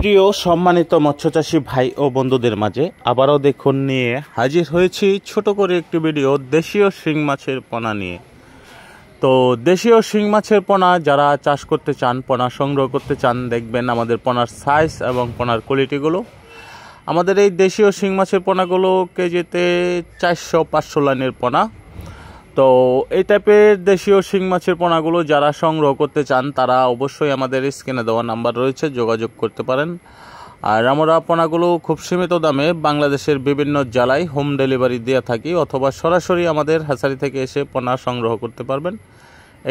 প্রিয় সম্মানিত মৎস্যচাষী ভাই ও বন্ধুদের মাঝে আবারও দেখুন নিয়ে হাজির হয়েছি ছোট করে একটি ভিডিও দেশীয় শিং মাছের পোনা নিয়ে। তো দেশীয় শিং মাছের পোনা যারা চাষ করতে চান, পোনা সংগ্রহ করতে চান, দেখবেন আমাদের পোনার সাইজ এবং পোনার কোয়ালিটিগুলো। আমাদের এই দেশীয় শিং মাছের পোনাগুলো কেজিতে 400-500 লাইনের পোনা। তো এই টাইপের দেশীয় শিং মাছের পোনাগুলো যারা সংগ্রহ করতে চান তারা অবশ্যই আমাদের স্ক্রিনে দেওয়া নাম্বার রয়েছে, যোগাযোগ করতে পারেন। আর আমরা পোনাগুলো খুব সীমিত দামে বাংলাদেশের বিভিন্ন জেলায় হোম ডেলিভারি দিয়ে থাকি, অথবা সরাসরি আমাদের হ্যাচারি থেকে এসে পোনা সংগ্রহ করতে পারবেন।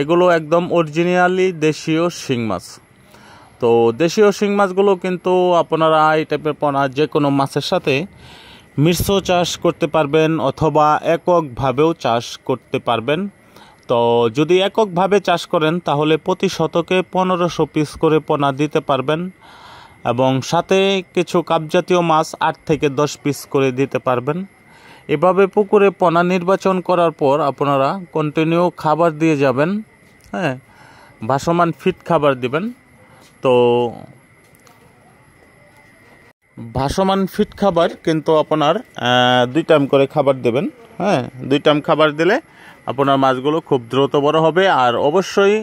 এগুলো একদম অরিজিনালি দেশীয় শিং মাছ। তো দেশীয় শিং মাছগুলো কিন্তু আপনারা এই টাইপের পোনা যে কোনো মাছের সাথে মিশ্র চাষ করতে পারবেন অথবা এককভাবেও চাষ করতে পারবেন। তো যদি এককভাবে চাষ করেন তাহলে প্রতি শতকে 1500 পিস করে পোনা দিতে পারবেন, এবং সাথে কিছু কাপজাতীয় মাছ 8 থেকে 10 পিস করে দিতে পারবেন। এভাবে পুকুরে পোনা নির্বাচন করার পর আপনারা কন্টিনিউ খাবার দিয়ে যাবেন, ভাসমান ফিট খাবার দিবেন। তো ভাসমান ফিট খাবার কিন্তু আপনার 2 টাইম করে খাবার দেবেন। 2 টাইম খাবার দিলে আপনার মাছগুলো খুব দ্রুত বড় হবে। আর অবশ্যই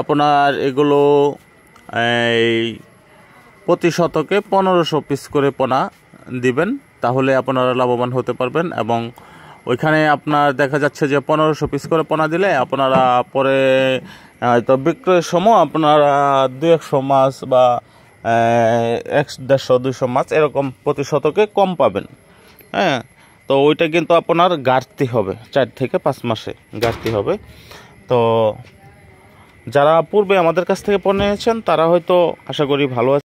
আপনার এগুলো এই প্রতি শতকে 1500 পিস করে পোনা দিবেন, তাহলে আপনারা লাভবান হতে পারবেন। এবং ওইখানে আপনার দেখা যাচ্ছে যে 1500 পিস করে পোনা দিলে আপনারা পরে তো বিক্রয়ের সময় আপনারা 200 মাছ বা 150-200 মাছ এরকম প্রতি শতকে কম পাবেন। তো ওইটা কিন্তু আপনার ঘাটতি হবে, 4 থেকে 5 মাসে ঘাটতি হবে। তো যারা পূর্বে আমাদের কাছ থেকে পণ্য নিয়েছেন তারা হয়তো আশা করি ভালো